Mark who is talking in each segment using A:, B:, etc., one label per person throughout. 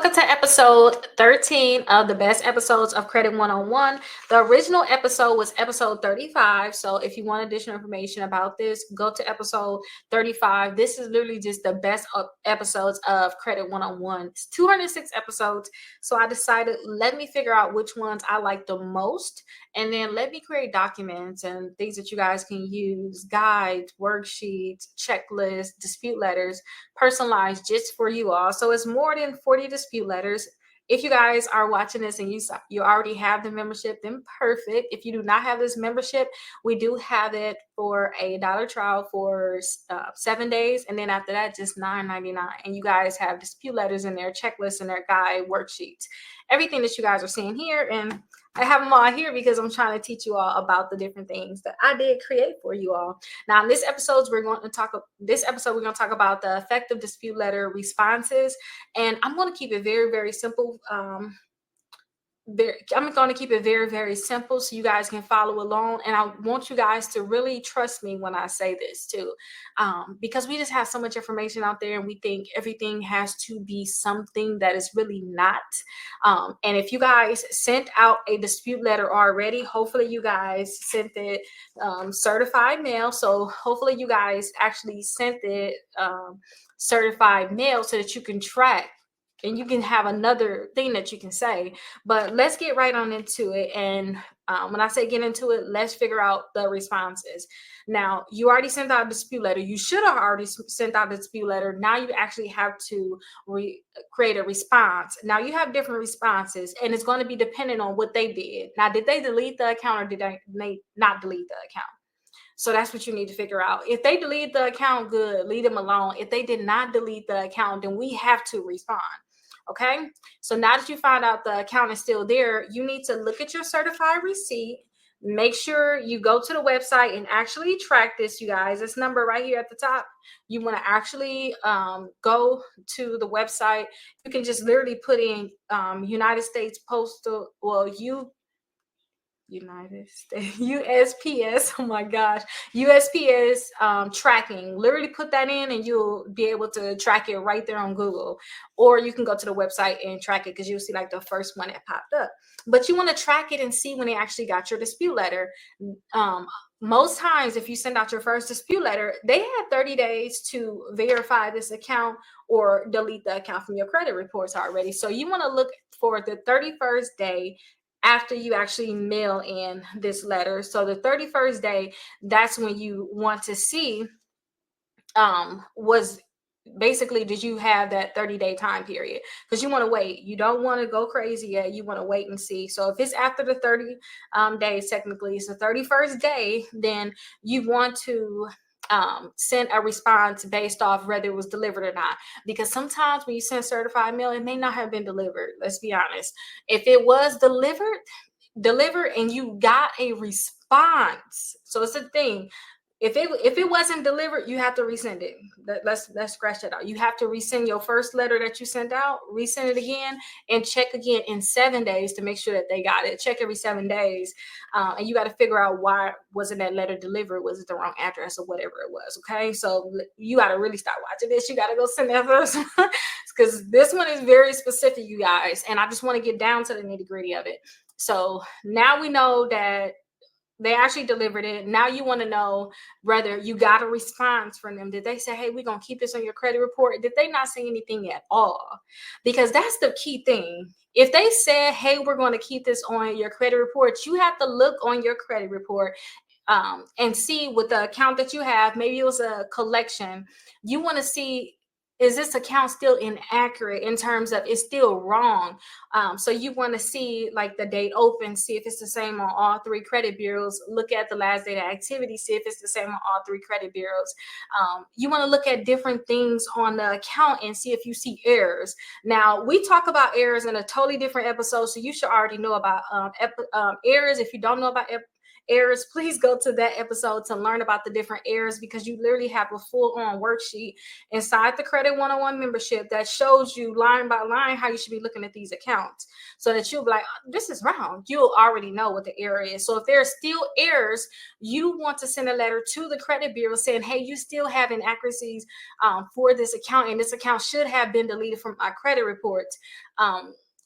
A: welcome to episode 13 of the best episodes of Credit 101. The original episode was episode 35. So if you want additional information about this, go to episode 35. This is literally just the best episodes of Credit 101. It's 206 episodes. So I decided, let me figure out which ones I like the most. And then let me create documents and things that you guys can use, guides, worksheets, checklists, dispute letters, personalized just for you all. So it's more than 40 dispute letters. If you guys are watching this and you already have the membership, then perfect. If you do not have this membership, we do have it for a $1 trial for 7 days, and then after that, just $9.99. And you guys have dispute letters in there, checklists in there, guide, worksheets, everything that you guys are seeing here. And I have them all here because I'm trying to teach you all about the different things that I did create for you all. Now, in this episode, we're going to talk about the effective dispute letter responses, and I'm going to keep it very, very simple. I'm going to keep it very, very simple so you guys can follow along. And I want you guys to really trust me when I say this too, because we just have so much information out there and we think everything has to be something that is really not. And if you guys sent out a dispute letter already, hopefully you guys sent it certified mail. So hopefully you guys actually sent it certified mail so that you can track and you can have another thing that you can say. But let's get right on into it. And when I say get into it, let's figure out the responses. Now, you already sent out a dispute letter. You should have already sent out a dispute letter. Now you actually have to create a response. Now you have different responses, and it's going to be dependent on what they did. Now, did they delete the account or did they not delete the account? So that's what you need to figure out. If they delete the account, good, leave them alone. If they did not delete the account, then we have to respond. Okay, so now that you found out the account is still there, you need to look at your certified receipt. Make sure you go to the website and actually track this, you guys. This number right here at the top, you want to actually go to the website. You can just literally put in United States Postal, United States USPS. Oh my gosh, USPS tracking. Literally put that in and you'll be able to track it right there on Google, or you can go to the website and track it because you'll see like the first one that popped up. But you want to track it and see when they actually got your dispute letter. Most times if you send out your first dispute letter, they have 30 days to verify this account or delete the account from your credit reports already. So you want to look for the 31st day after you actually mail in this letter. So the 31st day, that's when you want to see was basically, did you have that 30-day time period? Because you want to wait. You don't want to go crazy yet. You want to wait and see. So if it's after the 30 days, technically it's the 31st day, then you want to send a response based off whether it was delivered or not. Because sometimes when you send certified mail, it may not have been delivered. Let's be honest. If it was delivered and you got a response, so it's a thing. If it wasn't delivered, you have to resend it. Let's scratch that out. You have to resend your first letter that you sent out, resend it again, and check again in 7 days to make sure that they got it. Check every 7 days, and you got to figure out why wasn't that letter delivered? Was it the wrong address or whatever it was? Okay, so you got to really start watching this. You got to go send that first one because this one is very specific, you guys, and I just want to get down to the nitty-gritty of it. So now we know that they actually delivered it. Now you want to know whether you got a response from them. Did they say, hey, we're going to keep this on your credit report? Did they not say anything at all? Because that's the key thing. If they said, hey, we're going to keep this on your credit report, you have to look on your credit report and see with the account that you have. Maybe it was a collection. You want to see, is this account still inaccurate in terms of it's still wrong? So you want to see like the date open, see if it's the same on all 3 credit bureaus. Look at the last date of activity, see if it's the same on all 3 credit bureaus. You want to look at different things on the account and see if you see errors. Now, we talk about errors in a totally different episode, so you should already know about errors. If you don't know about errors, please go to that episode to learn about the different errors, because you literally have a full-on worksheet inside the Credit 101 membership that shows you line by line how you should be looking at these accounts, so that you'll be like, oh, this is wrong. You'll already know what the error is. So if there are still errors, you want to send a letter to the credit bureau saying, hey, you still have inaccuracies for this account, and this account should have been deleted from my credit report.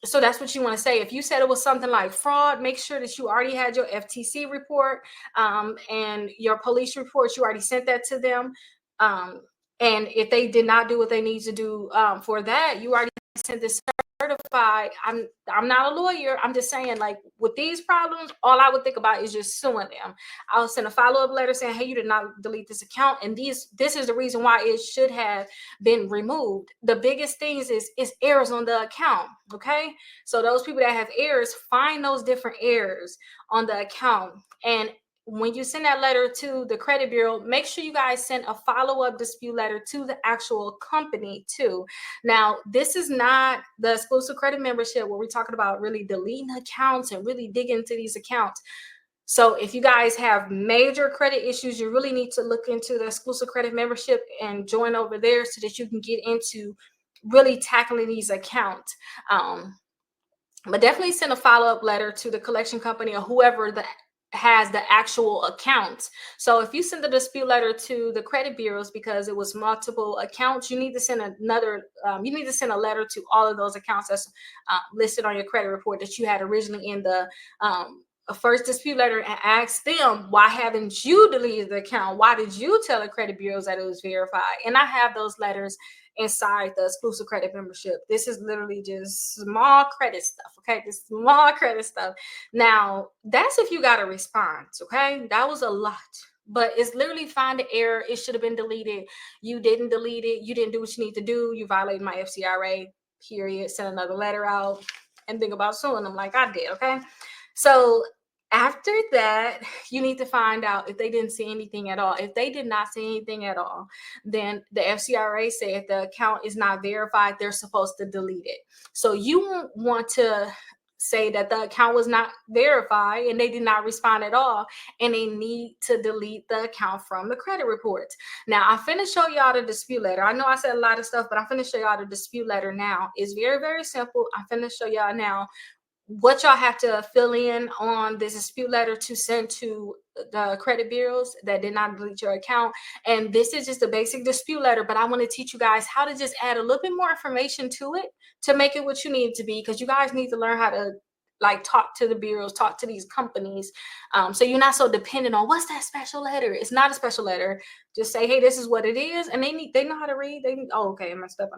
A: So that's what you want to say. If you said it was something like fraud, make sure that you already had your FTC report and your police reports. You already sent that to them. And if they did not do what they need to do for that, you already sent this certified. I'm not a lawyer. I'm just saying, like, with these problems, all I would think about is just suing them. I'll send a follow-up letter saying, hey, you did not delete this account, and this is the reason why it should have been removed. The biggest things is errors on the account. Okay, so those people that have errors, find those different errors on the account. And when you send that letter to the credit bureau, make sure you guys send a follow-up dispute letter to the actual company too. Now, this is not the exclusive credit membership where we're talking about really deleting accounts and really digging into these accounts. So if you guys have major credit issues, you really need to look into the exclusive credit membership and join over there so that you can get into really tackling these accounts. But definitely send a follow-up letter to the collection company or whoever has the actual accounts. So if you send the dispute letter to the credit bureaus because it was multiple accounts, you need to send you need to send a letter to all of those accounts that's listed on your credit report that you had originally in the a first dispute letter, and ask them, why haven't you deleted the account? Why did you tell the credit bureaus that it was verified? And I have those letters inside the exclusive credit membership. This is literally just small credit stuff. Okay, this small credit stuff. Now, that's if you got a response. Okay, that was a lot. But it's literally find the error. It should have been deleted. You didn't delete it. You didn't do what you need to do. You violated my FCRA, period. Send another letter out and think about suing them like I did. Okay, so after that, you need to find out if they didn't see anything at all. If they did not see anything at all, then the FCRA said if the account is not verified, they're supposed to delete it. So you want to say that the account was not verified and they did not respond at all, and they need to delete the account from the credit reports. Now, I'm finna show y'all the dispute letter. I know I said a lot of stuff, but I'm finna show y'all the dispute letter now. It's very, very simple. I'm finna show y'all now what y'all have to fill in on this dispute letter to send to the credit bureaus that did not delete your account. And this is just a basic dispute letter, but I want to teach you guys how to just add a little bit more information to it to make it what you need it to be, because you guys need to learn how to like talk to the bureaus, talk to these companies, so you're not so dependent on what's that special letter. It's not a special letter. Just say, hey, this is what it is, and they know how to read. They oh, okay, I messed up,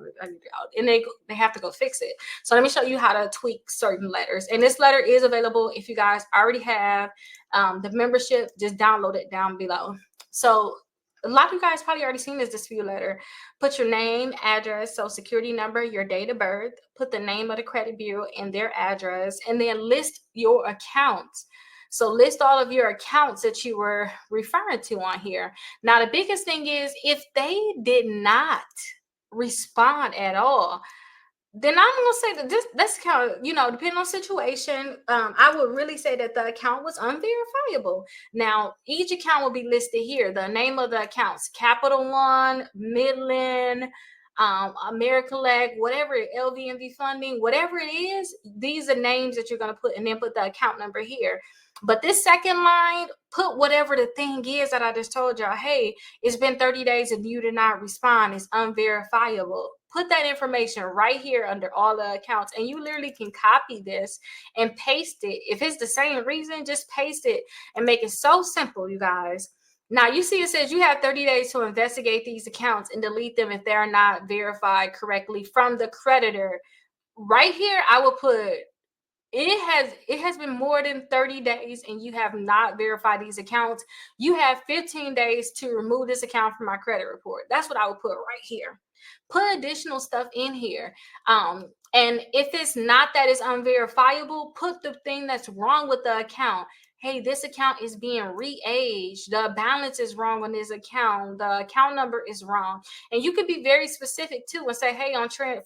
A: and they have to go fix it. So let me show you how to tweak certain letters. And this letter is available if you guys already have the membership. Just download it down below. So a lot of you guys probably already seen this dispute letter. Put your name, address, social security number, your date of birth, put the name of the credit bureau and their address, and then list your accounts. So list all of your accounts that you were referring to on here. Now, the biggest thing is if they did not respond at all, then I'm gonna say that this account, depending on situation, I would really say that the account was unverifiable. Now, each account will be listed here. The name of the accounts: Capital One, Midland, American Leg, whatever, LVMV Funding, whatever it is. These are names that you're gonna put, and then put the account number here. But this second line, put whatever the thing is that I just told y'all. Hey, it's been 30 days and you did not respond. It's unverifiable. Put that information right here under all the accounts, and you literally can copy this and paste it. If it's the same reason, just paste it and make it so simple, you guys. Now, you see it says you have 30 days to investigate these accounts and delete them if they're not verified correctly from the creditor. Right here, I will put it has been more than 30 days and you have not verified these accounts. You have 15 days to remove this account from my credit report. That's what I would put right here. Put additional stuff in here. And if it's not that it's unverifiable, put the thing that's wrong with the account. Hey, this account is being re-aged. The balance is wrong on this account. The account number is wrong. And you could be very specific too and say, hey,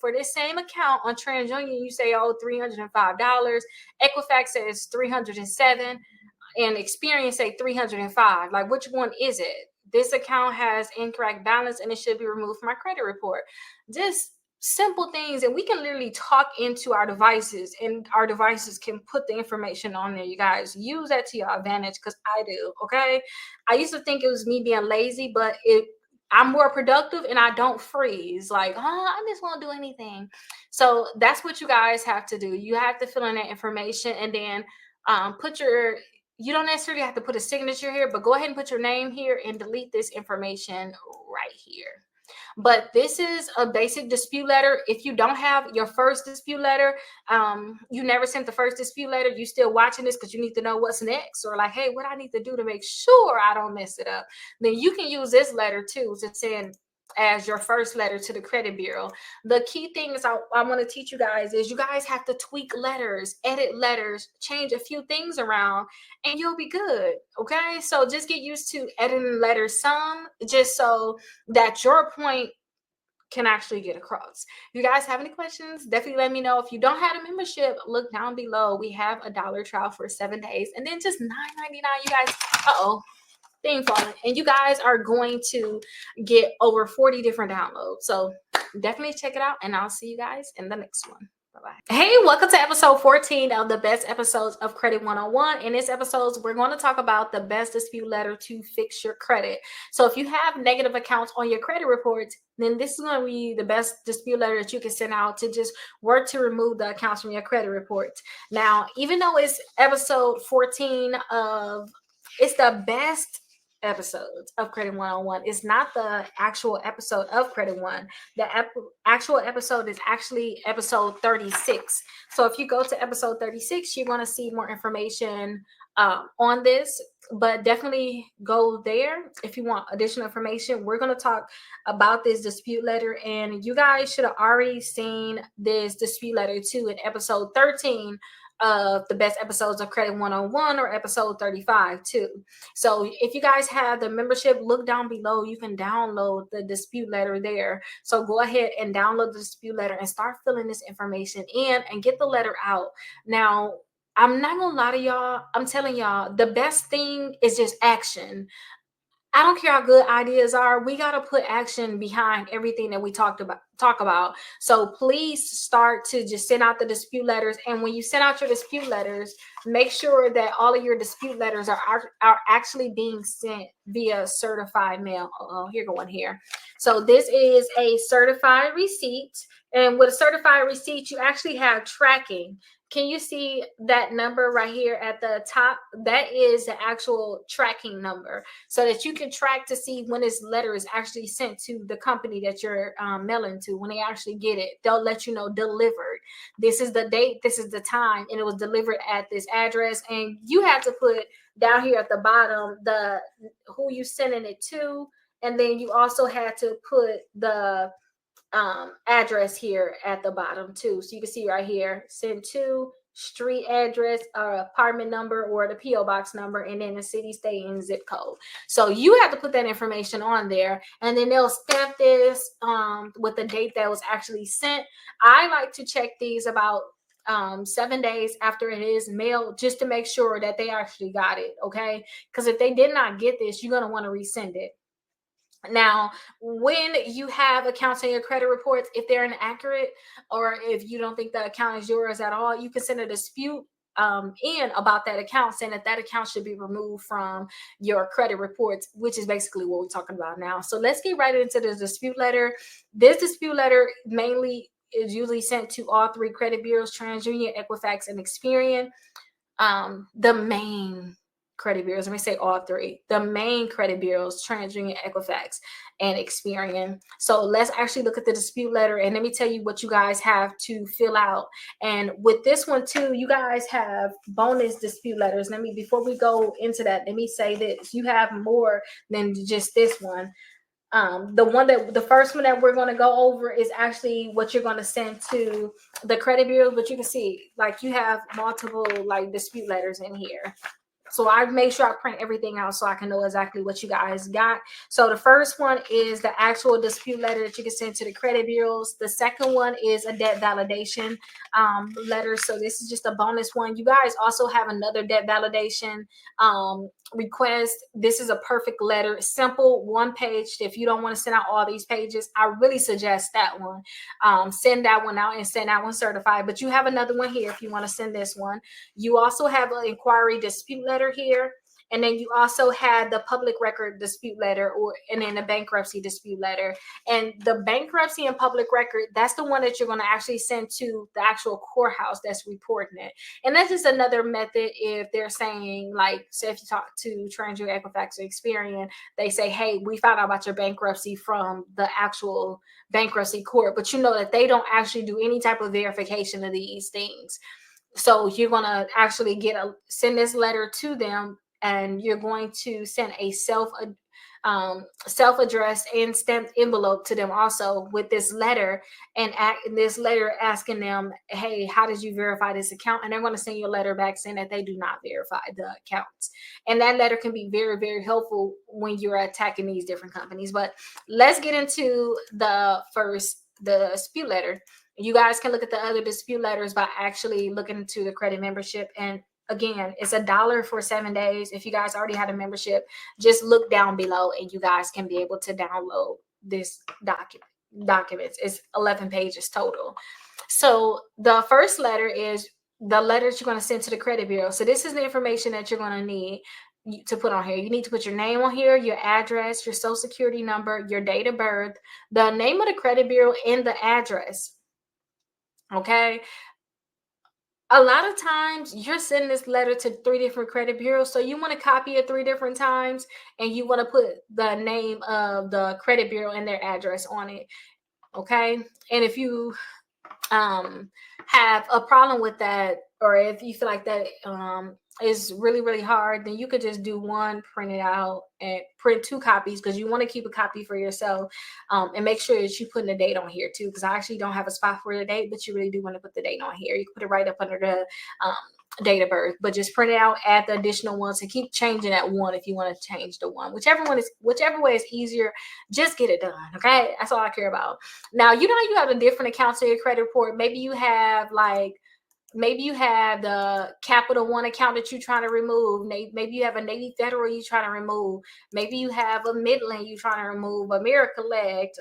A: for this same account on TransUnion, you say, oh, $305. Equifax says $307. and Experian say 305. Like, which one is it? This account has incorrect balance and it should be removed from my credit report. Just simple things, and we can literally talk into our devices, and our devices can put the information on there. You guys use that to your advantage, because I do. Okay, I used to think it was me being lazy, but I'm more productive and I don't freeze like, oh, I just won't do anything. So that's what you guys have to do. You have to fill in that information, and then put your, you don't necessarily have to put a signature here, but go ahead and put your name here and delete this information right here. But this is a basic dispute letter. If you don't have your first dispute letter, you never sent the first dispute letter, you still watching this because you need to know what's next, or like, hey, what I need to do to make sure I don't mess it up, then you can use this letter too to send as your first letter to the credit bureau. The key things I want to teach you guys is you guys have to tweak letters, edit letters, change a few things around, and you'll be good. Okay, so just get used to editing letters some, just so that your point can actually get across. If you guys have any questions, definitely let me know. If you don't have a membership, look down below. We have a $1 trial for 7 days, and then just $9.99. You guys, thing falling, and you guys are going to get over 40 different downloads. So definitely check it out, and I'll see you guys in the next one. Bye-bye. Hey, welcome to episode 14 of the best episodes of Credit 101. In this episode, we're going to talk about the best dispute letter to fix your credit. So if you have negative accounts on your credit reports, then this is going to be the best dispute letter that you can send out to just work to remove the accounts from your credit reports. Now, even though it's episode 14 of, it's the best episodes of Credit 101. It's not the actual episode of Credit One. The actual episode is actually episode 36. So if you go to episode 36, you're going to see more information on this, but definitely go there if you want additional information. We're going to talk about this dispute letter, and you guys should have already seen this dispute letter too in episode 13 of the best episodes of Credit 101, or episode 35 too. So if you guys have the membership, look down below. You can download the dispute letter there. So go ahead and download the dispute letter and start filling this information in and get the letter out. Now, I'm not gonna lie to y'all. I'm telling y'all, the best thing is just action. I don't care how good ideas are. We got to put action behind everything that we talk about. So please start to just send out the dispute letters. And when you send out your dispute letters, make sure that all of your dispute letters are actually being sent via certified mail. Here go one here. So this is a certified receipt. And with a certified receipt, you actually have tracking. Can you see that number right here at the top? That is the actual tracking number, so that you can track to see when this letter is actually sent to the company that you're mailing to. When they actually get it, they'll let you know delivered. This is the date, this is the time, and it was delivered at this address. And you have to put down here at the bottom the who you sending it to, and then you also had to put the address here at the bottom too. So you can see right here, send to, street address, apartment number, or the PO box number, and then the city, state, and zip code. So you have to put that information on there, and then they'll stamp this with the date that was actually sent. I like to check these about 7 days after it is mailed, just to make sure that they actually got it. Okay, because if they did not get this, you're going to want to resend it. Now, when you have accounts on your credit reports, if they're inaccurate, or if you don't think the account is yours at all, you can send a dispute in about that account, saying that account should be removed from your credit reports, which is basically what we're talking about now. So let's get right into the dispute letter. This dispute letter mainly is usually sent to all 3 credit bureaus: TransUnion, Equifax, and Experian. The main credit bureaus, let me say all 3, the main credit bureaus: TransUnion, Equifax, and Experian. So let's actually look at the dispute letter, and let me tell you what you guys have to fill out. And with this one too, you guys have bonus dispute letters. Before we go into that, let me say this: you have more than just this one. The first one that we're going to go over is actually what you're going to send to the credit bureau, but you can see, like, you have multiple, like, dispute letters in here. So I make sure I print everything out so I can know exactly what you guys got. So the first one is the actual dispute letter that you can send to the credit bureaus. The second one is a debt validation letter. So this is just a bonus one. You guys also have another debt validation request. This is a perfect letter, simple, one page. If you don't want to send out all these pages, I really suggest that one. Send that one out and send that one certified. But you have another one here if you want to send this one. You also have an inquiry dispute letter here. And then you also had the public record dispute letter, and then the bankruptcy dispute letter. And the bankruptcy and public record, that's the one that you're going to actually send to the actual courthouse that's reporting it. And that's just another method if they're saying, like, say if you talk to TransUnion, Equifax, or Experian, they say, hey, we found out about your bankruptcy from the actual bankruptcy court, but you know that they don't actually do any type of verification of these things. So you're going to actually send this letter to them, and you're going to send a self-addressed and stamped envelope to them also with this letter, and this letter asking them, hey, how did you verify this account? And they're going to send you a letter back saying that they do not verify the accounts. And that letter can be very, very helpful when you're attacking these different companies. But let's get into the dispute letter. You guys can look at the other dispute letters by actually looking into the credit membership. And again, it's $1 for 7 days. If you guys already had a membership, just look down below and you guys can be able to download this documents. It's 11 pages total. So the first letter is the letters you're going to send to the credit bureau. So this is the information that you're going to need to put on here. You need to put your name on here, your address, your social security number, your date of birth, the name of the credit bureau, and the address. Okay. A lot of times you're sending this letter to 3 different credit bureaus. So you want to copy it 3 different times, and you want to put the name of the credit bureau and their address on it. Okay. And if you have a problem with that, or if you feel like that is really, really hard, then you could just do one, print it out, and print 2 copies, because you want to keep a copy for yourself, and make sure that you put the date on here too, because I actually don't have a spot for the date, but you really do want to put the date on here. You can put it right up under the date of birth, but just print it out, add the additional ones, and keep changing that one if you want to change the one. Whichever way is easier, just get it done. Okay, that's all I care about. Now, you have the different accounts in your credit report. Maybe you have the Capital One account that you're trying to remove. Maybe you have a Navy Federal you're trying to remove. Maybe you have a Midland you're trying to remove, AmeriCollect,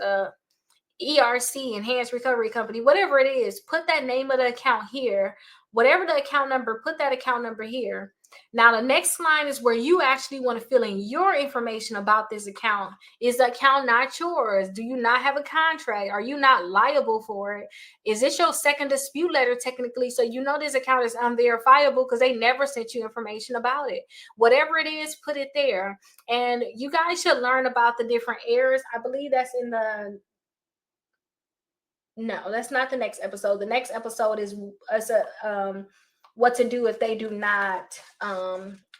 A: ERC, Enhanced Recovery Company, whatever it is. Put that name of the account here. Whatever the account number, put that account number here. Now, the next line is where you actually want to fill in your information about this account. Is the account not yours? Do you not have a contract? Are you not liable for it? Is this your second dispute letter technically? So you know this account is unverifiable because they never sent you information about it. Whatever it is, put it there. And you guys should learn about the different errors. I believe that's in the... No, that's not the next episode. The next episode is what to do if they do not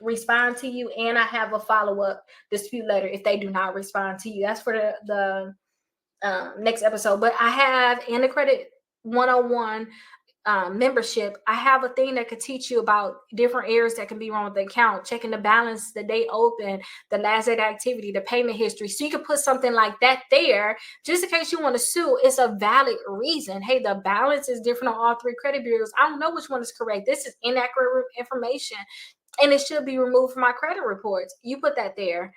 A: respond to you. And I have a follow-up dispute letter if they do not respond to you. That's for the next episode. But I have in the Credit 101 membership, I have a thing that could teach you about different areas that can be wrong with the account, checking the balance, the date open, the last date activity, the payment history. So you can put something like that there just in case you want to sue. It's a valid reason. Hey, the balance is different on all 3 credit bureaus. I don't know which one is correct. This is inaccurate information, and it should be removed from my credit reports. You put that there.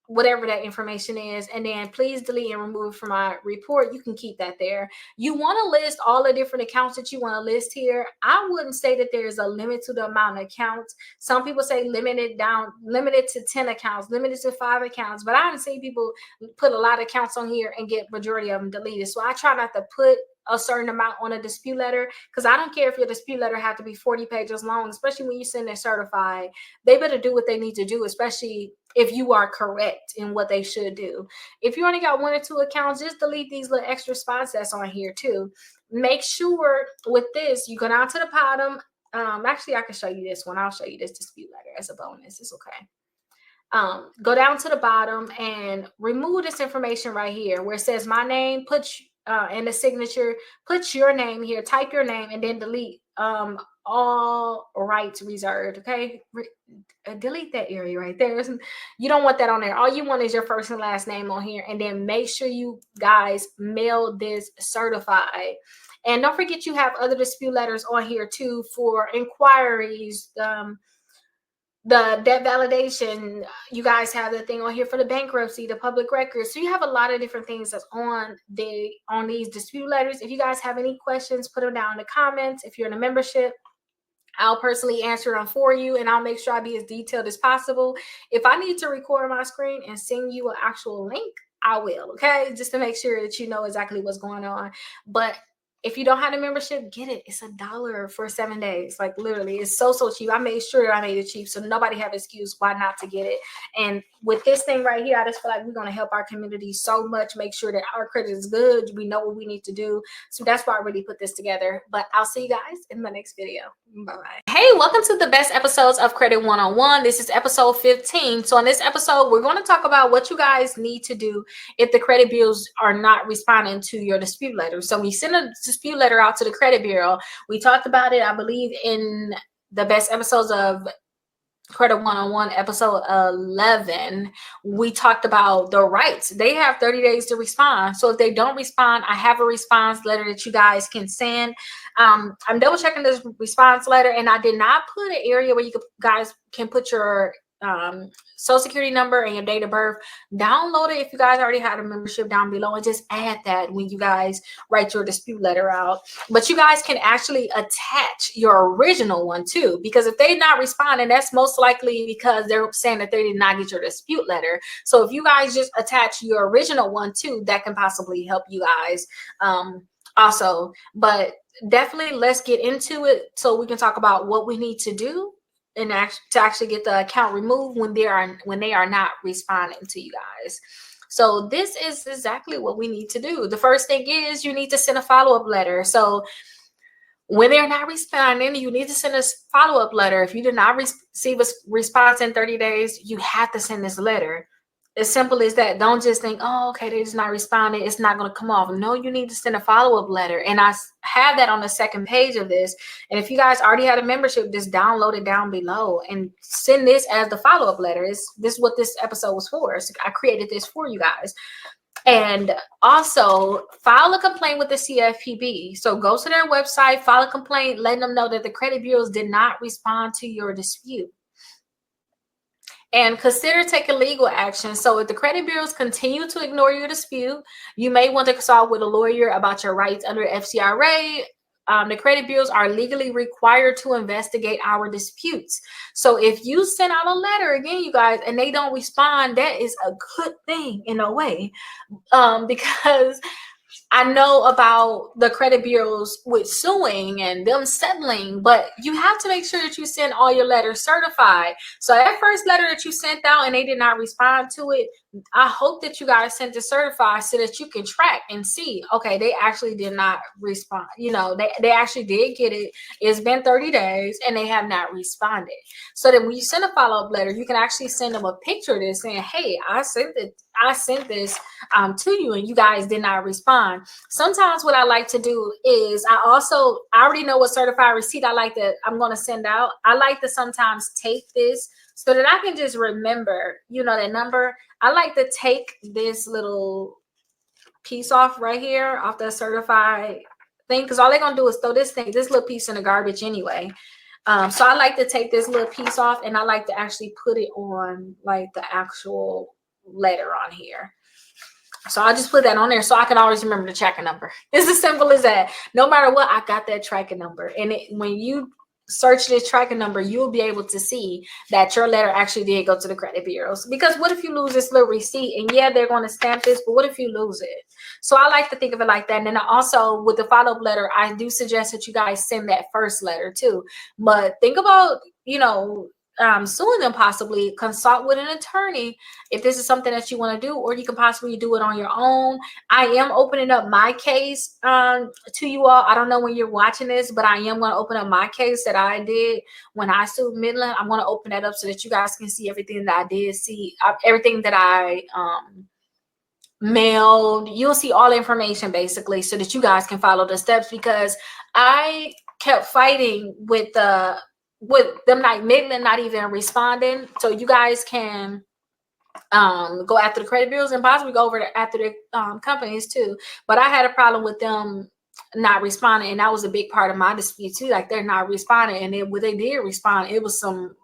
A: Whatever that information is, and then please delete and remove from my report. You can keep that there. You want to list all the different accounts that you want to list here. I wouldn't say that there's a limit to the amount of accounts. Some people say limited to 10 accounts, limited to 5 accounts, but I haven't seen people put a lot of accounts on here and get majority of them deleted. So I try not to put a certain amount on a dispute letter, because I don't care if your dispute letter have to be 40 pages long, especially when you send it certified. They better do what they need to do, especially if you are correct in what they should do. If you only got 1 or 2 accounts, just delete these little extra spots that's on here too. Make sure with this, you go down to the bottom. Actually, I can show you this one. I'll show you this dispute letter as a bonus. It's okay. Go down to the bottom and remove this information right here where it says my name. Put and the signature, put your name here, type your name, and then delete all rights reserved. Okay, delete that area right there. You don't want that on there. All you want is your first and last name on here, and then make sure you guys mail this certified. And don't forget, you have other dispute letters on here too for inquiries, the debt validation. You guys have the thing on here for the bankruptcy, the public records. So you have a lot of different things that's on these dispute letters. If you guys have any questions, put them down in the comments. If you're in a membership, I'll personally answer them for you, and I'll make sure I be as detailed as possible. If I need to record my screen and send you an actual link, I will, okay? Just to make sure that you know exactly what's going on. But if you don't have a membership, get it. It's $1 for 7 days. Like, literally, it's so cheap. I made sure I made it cheap, so nobody have excuse why not to get it. And with this thing right here, I just feel like we're going to help our community so much, make sure that our credit is good. We know what we need to do. So that's why I really put this together. But I'll see you guys in the next video. Bye-bye. Hey, welcome to the best episodes of Credit 101. This is episode 15. So in this episode, we're going to talk about what you guys need to do if the credit bureaus are not responding to your dispute letter. So we send a dispute letter out to the credit bureau. We talked about it, I believe, in the best episodes of Credit 101, episode 11. We talked about the rights. They have 30 days to respond. So if they don't respond, I have a response letter that you guys can send. I'm double checking this response letter, and I did not put an area where you guys can put your social security number and your date of birth. Download it if you guys already had a membership down below, and just add that when you guys write your dispute letter out. But you guys can actually attach your original one too, because if they're not responding, that's most likely because they're saying that they did not get your dispute letter. So if you guys just attach your original one too, that can possibly help you guys also. But definitely, let's get into it so we can talk about what we need to do and to actually get the account removed when they are not responding to you guys. So this is exactly what we need to do. The first thing is you need to send a follow-up letter. So when they're not responding, you need to send a follow-up letter. If you did not receive a response in 30 days, you have to send this letter. As simple as that. Don't just think, oh, okay, they're just not responding, it's not going to come off. No, you need to send a follow-up letter. And I have that on the second page of this. And if you guys already had a membership, just download it down below and send this as the follow-up letter. This is what this episode was for. So I created this for you guys. And also file a complaint with the CFPB. So go to their website, file a complaint, letting them know that the credit bureaus did not respond to your dispute. And consider taking legal action. So if the credit bureaus continue to ignore your dispute, you may want to consult with a lawyer about your rights under FCRA. The credit bureaus are legally required to investigate our disputes. So if you send out a letter, again, you guys, and they don't respond, that is a good thing in a way, because I know about the credit bureaus with suing and them settling, but you have to make sure that you send all your letters certified. So that first letter that you sent out and they did not respond to it, I hope that you guys sent it certified so that you can track and see, okay, they actually did not respond. You know, they actually did get it. It's been 30 days and they have not responded. So then when you send a follow-up letter, you can actually send them a picture of this saying, hey, I sent this to you and you guys did not respond. Sometimes what I like to do is I already know what certified receipt I'm going to send out. I like to sometimes take this so that I can just remember, that number. I like to take this little piece off right here off the certified thing, because all they're going to do is throw this little piece in the garbage anyway. So I like to take this little piece off and I like to actually put it on like the actual letter on here. So I'll just put that on there so I can always remember the tracking number. It's as simple as that. No matter what, I got that tracking number. And when you search this tracking number, you'll be able to see that your letter actually did go to the credit bureaus. Because what if you lose this little receipt? And yeah, they're going to stamp this, but what if you lose it? So I like to think of it like that. And then also with the follow-up letter, I do suggest that you guys send that first letter too. But think about, suing them, possibly consult with an attorney if this is something that you want to do, or you can possibly do it on your own. I am opening up my case to you all. I don't know when you're watching this, but I am going to open up my case that I did when I sued Midland. I'm going to open that up so that you guys can see everything that I did see, everything that I mailed. You'll see all the information basically so that you guys can follow the steps, because I kept fighting with them not Midland not even responding. So you guys can go after the credit bureaus and possibly go over after the companies too. But I had a problem with them not responding, and that was a big part of my dispute too. Like, they're not responding, and when they did respond, it was some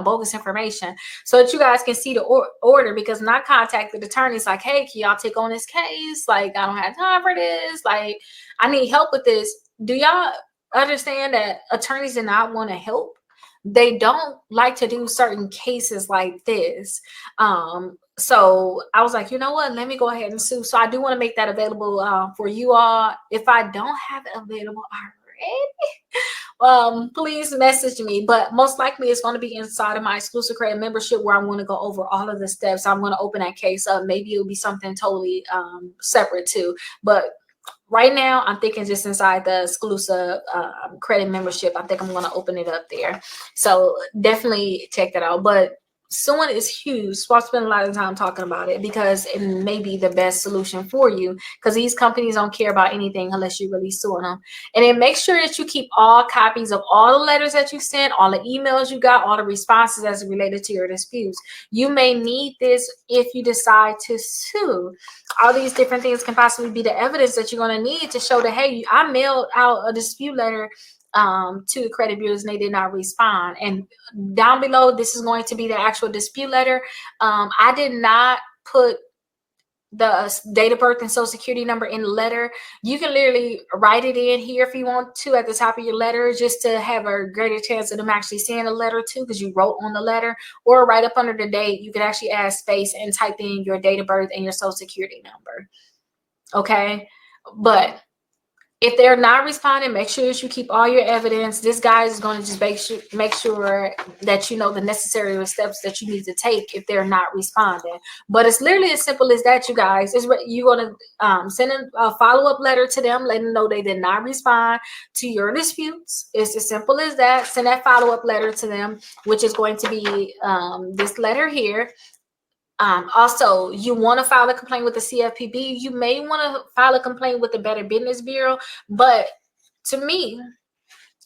A: bogus information. So that you guys can see the order, because when I contacted the attorneys like, hey, can y'all take on this case? Like, I don't have time for this. Like, I need help with this. Do y'all understand that attorneys do not want to help? They don't like to do certain cases like this. So I was like, you know what, let me go ahead and sue. So I do want to make that available for you all. If I don't have it available already, please message me. But most likely it's going to be inside of my exclusive credit membership, where I'm going to go over all of the steps. I'm going to open that case up. Maybe it'll be something totally separate too. But right now, I'm thinking just inside the exclusive credit membership. I think I'm going to open it up there. So definitely check that out. But suing is huge. So I'll spend a lot of time talking about it, because it may be the best solution for you, because these companies don't care about anything unless you really suing them. And then make sure that you keep all copies of all the letters that you sent, all the emails you got, all the responses as related to your disputes. You may need this if you decide to sue. All these different things can possibly be the evidence that you're going to need to show that, hey, I mailed out a dispute letter to the credit bureaus and they did not respond. And down below, this is going to be the actual dispute letter. I did not put the date of birth and social security number in the letter. You can literally write it in here if you want to at the top of your letter, just to have a greater chance of them actually seeing the letter too, because you wrote on the letter. Or right up under the date, you can actually add space and type in your date of birth and your social security number. Okay, but if they're not responding, make sure that you keep all your evidence. This guy is going to just make sure that you know the necessary steps that you need to take if they're not responding. But it's literally as simple as that, you guys. You're going to send a follow-up letter to them, letting them know they did not respond to your disputes. It's as simple as that. Send that follow-up letter to them, which is going to be this letter here. Also, you want to file a complaint with the CFPB. You may want to file a complaint with the Better Business Bureau. But to me,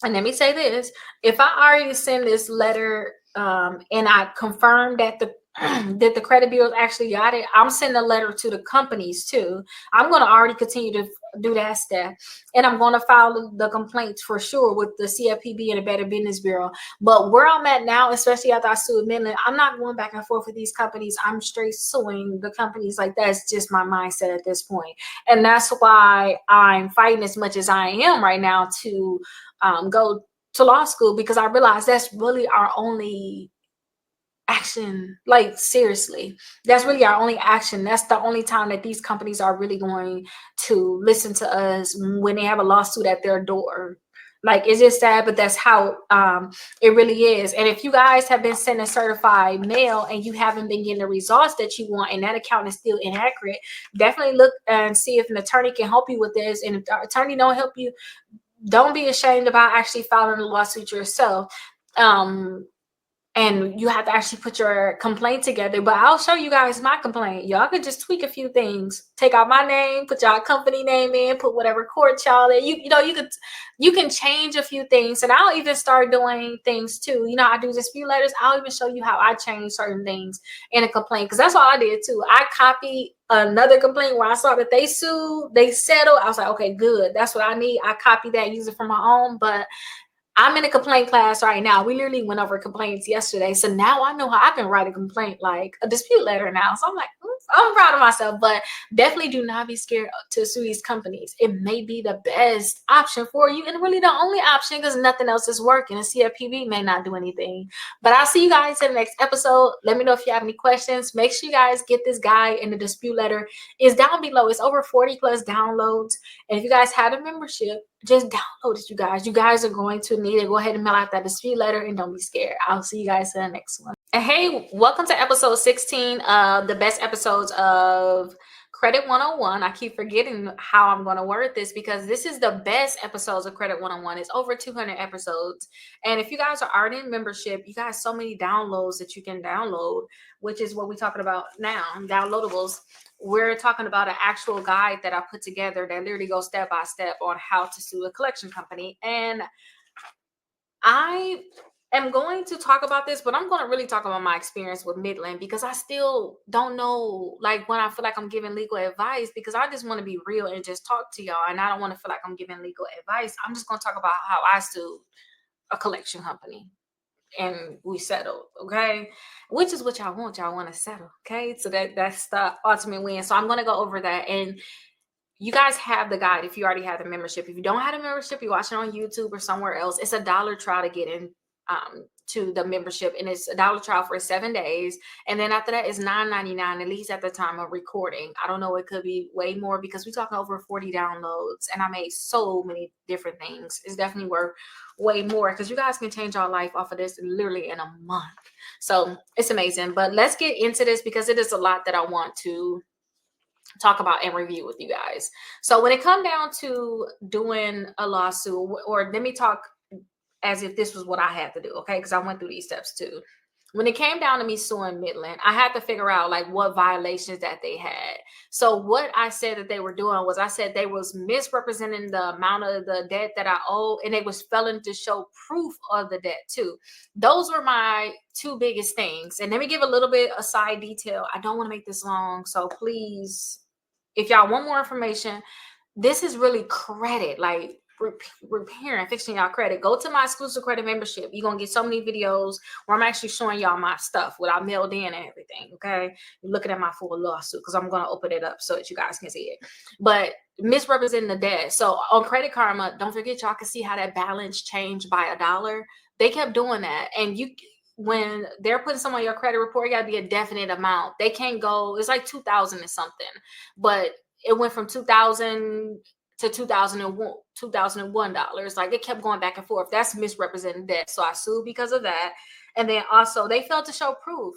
A: and let me say this, if I already send this letter and I confirm that the credit bureaus actually got it, I'm sending a letter to the companies too. I'm going to already continue to do that step, and I'm going to file the complaints for sure with the CFPB and the Better Business Bureau. But where I'm at now, especially after I sued Midland, I'm not going back and forth with these companies. I'm straight suing the companies. Like, that's just my mindset at this point. And that's why I'm fighting as much as I am right now to go to law school, because I realize that's really our only action. Like, seriously, that's really our only action. That's the only time that these companies are really going to listen to us, when they have a lawsuit at their door. Like, it's just sad, but that's how it really is. And if you guys have been sending certified mail and you haven't been getting the results that you want, and that account is still inaccurate, definitely look and see if an attorney can help you with this. And if the attorney don't help you, don't be ashamed about actually filing a lawsuit yourself. And you have to actually put your complaint together. But I'll show you guys my complaint. Y'all could just tweak a few things. Take out my name, put y'all company name in, put whatever court y'all in. You can change a few things. And I'll even start doing things too. I do dispute letters. I'll even show you how I change certain things in a complaint, because that's all I did too. I copied another complaint where I saw that they sued, they settled. I was like, okay, good. That's what I need. I copied that, use it for my own. But I'm in a complaint class right now. We literally went over complaints yesterday. So now I know how I can write a complaint, like a dispute letter now. So I'm like, I'm proud of myself. But definitely do not be scared to sue these companies. It may be the best option for you, and really the only option, because nothing else is working. And CFPB may not do anything. But I'll see you guys in the next episode. Let me know if you have any questions. Make sure you guys get this guide, and the dispute letter is down below. It's over 40+ downloads. And if you guys have a membership, just download it, you guys. You guys are going to need it. Go ahead and mail out that dispute letter, and don't be scared. I'll see you guys in the next one. And hey, welcome to episode 16 of the best episodes of Credit 101. I keep forgetting how I'm going to word this because this is the best episodes of Credit 101. It's over 200 episodes. And if you guys are already in membership, you guys so many downloads that you can download, which is what we're talking about now, downloadables. We're talking about an actual guide that I put together that literally goes step by step on how to sue a collection company. And I am going to talk about this, but I'm going to really talk about my experience with Midland because I still don't know, like, when I feel like I'm giving legal advice, because I just want to be real and just talk to y'all. And I don't want to feel like I'm giving legal advice. I'm just going to talk about how I sued a collection company and we settled, okay? Which is what y'all want. Y'all want to settle, okay? So that's the ultimate win. So I'm going to go over that. And you guys have the guide if you already have the membership. If you don't have a membership, you watch it on YouTube or somewhere else. It's $1 trial to get in to the membership, and it's $1 trial for 7 days. And then after that, it's $9.99, at least at the time of recording. I don't know, it could be way more because we're talking over 40 downloads, and I made so many different things. It's definitely worth way more because you guys can change your life off of this literally in a month. So it's amazing. But let's get into this because it is a lot that I want to talk about and review with you guys. So when it come down to doing a lawsuit, or let me talk as if this was what I had to do, okay? Because I went through these steps too. When it came down to me suing Midland, I had to figure out like what violations that they had. So what I said that they were doing was, I said they was misrepresenting the amount of the debt that I owe, and they was failing to show proof of the debt too. Those were my two biggest things. And let me give a little bit of side detail. I don't want to make this long, so please, if y'all want more information, this is really credit, like repairing, fixing y'all credit. Go to my exclusive credit membership. You're gonna get so many videos where I'm actually showing y'all my stuff, what I mailed in and everything. Okay, you're looking at my full lawsuit because I'm gonna open it up so that you guys can see it. But misrepresenting the debt. So on Credit Karma, don't forget, y'all can see how that balance changed by $1. They kept doing that, and you, when they're putting some on your credit report, it got to be a definite amount. They can't go, it's like 2,000 or something, but it went from 2,000 to 2001 dollars. Like, it kept going back and forth. That's misrepresenting debt. So I sued because of that. And then also they failed to show proof.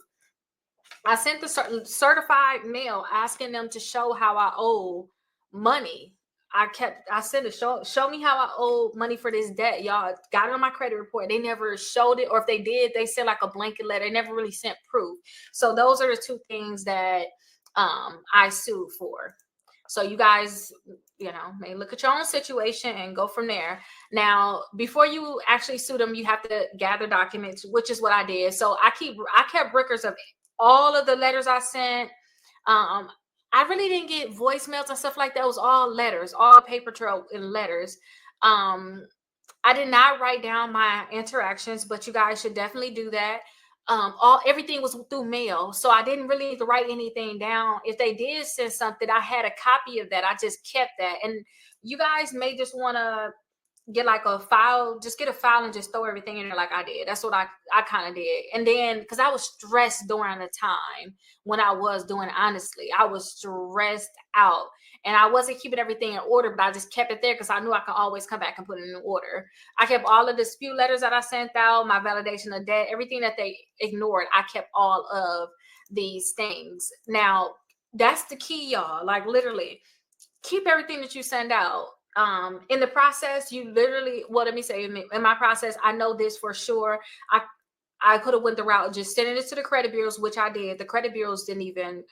A: I sent the certified mail asking them to show how I owe money. I said to show me how I owe money for this debt. Y'all got it on my credit report. They never showed it, or if they did, they sent like a blanket letter. They never really sent proof. So those are the two things that I sued for. So you guys, may look at your own situation and go from there. Now, before you actually sue them, you have to gather documents, which is what I did. So I kept records of all of the letters I sent. I really didn't get voicemails and stuff like that. It was all letters, all paper trail and letters. I did not write down my interactions, but you guys should definitely do that. Everything was through mail, so I didn't really need to write anything down. If they did send something, I had a copy of that. I just kept that. And you guys may just want to get like a file, just get a file and just throw everything in there like I did. That's what I kind of did. And then, because I was stressed during the time when I was doing it, honestly, I was stressed out and I wasn't keeping everything in order, but I just kept it there because I knew I could always come back and put it in order. I kept all of the dispute letters that I sent out, my validation of debt, everything that they ignored. I kept all of these things. Now, that's the key, y'all. Like, literally, keep everything that you send out. In the process, you literally, well, let me say, in my process, I know this for sure. I could have went the route of just sending it to the credit bureaus, which I did. The credit bureaus didn't even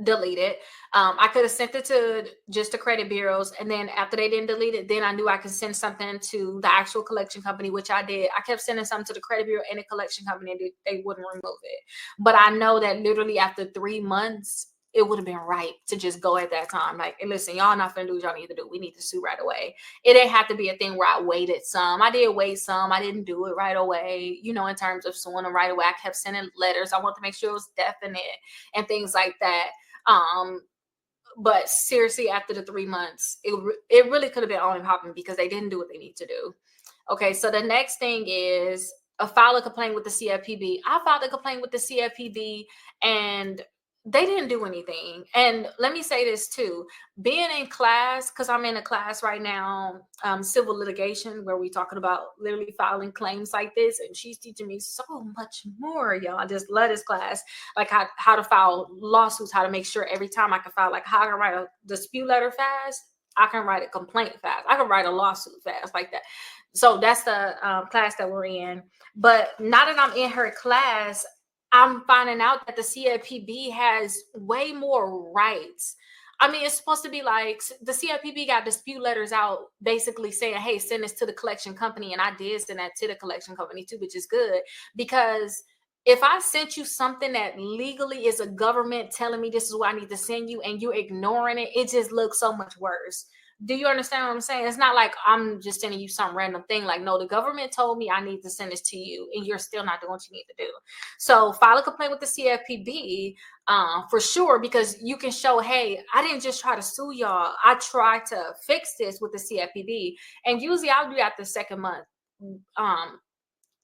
A: delete it. I could have sent it to just the credit bureaus, and then after they didn't delete it, then I knew I could send something to the actual collection company, which I did. I kept sending something to the credit bureau and the collection company, and they wouldn't remove it. But I know that literally after 3 months, it would have been right to just go at that time. Like, hey, listen, y'all not finna do what y'all need to do. We need to sue right away. It didn't have to be a thing where I waited some. I did wait some. I didn't do it right away, in terms of suing them right away. I kept sending letters. I wanted to make sure it was definite and things like that. But seriously, after the 3 months, it really could have been on and popping because they didn't do what they need to do. Okay, so the next thing is file a complaint with the CFPB. I filed a complaint with the CFPB, and they didn't do anything. And let me say this too, being in class, because I'm in a class right now, civil litigation, where we talking about literally filing claims like this, and she's teaching me so much more, y'all. I just love this class, like how to file lawsuits, how to make sure every time I can file, like how I can write a dispute letter fast, I can write a complaint fast, I can write a lawsuit fast, like that. So that's the class that we're in. But now that I'm in her class, I'm finding out that the CFPB has way more rights. I mean, it's supposed to be like the CFPB got dispute letters out basically saying, hey, send this to the collection company. And I did send that to the collection company too, which is good, because if I sent you something that legally is a government telling me this is what I need to send you and you're ignoring it, it just looks so much worse. Do you understand what I'm saying? It's not like I'm just sending you some random thing. Like, no, the government told me I need to send this to you, and you're still not doing what you need to do. So file a complaint with the CFPB for sure, because you can show, hey, I didn't just try to sue y'all. I tried to fix this with the CFPB. And usually I'll do that the second month.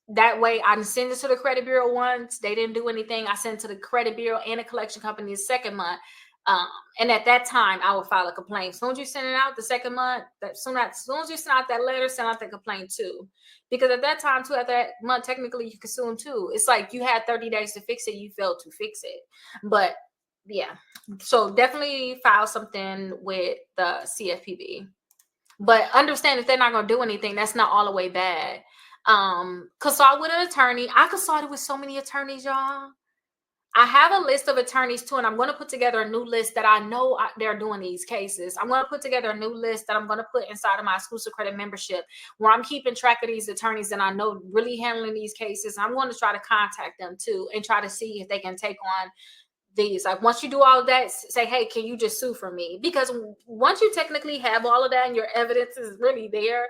A: That way I can send it to the credit bureau once. They didn't do anything. I send it to the credit bureau and the collection company the second month. And at that time, I will file a complaint. As soon as you send it out the second month, as soon as you send out that letter, send out the complaint too. Because at that time, too, at that month, technically you can sue them too. It's like you had 30 days to fix it, you failed to fix it. But yeah, so definitely file something with the CFPB. But understand, if they're not gonna do anything, that's not all the way bad. Consult with an attorney. I consulted with so many attorneys, y'all. I have a list of attorneys too, and I'm going to put together a new list that I know they're doing these cases. I'm going to put together a new list that I'm going to put inside of my exclusive credit membership, where I'm keeping track of these attorneys that I know really handling these cases. I'm going to try to contact them too and try to see if they can take on these. Like, once you do all of that, say, hey, can you just sue for me? Because once you technically have all of that and your evidence is really there,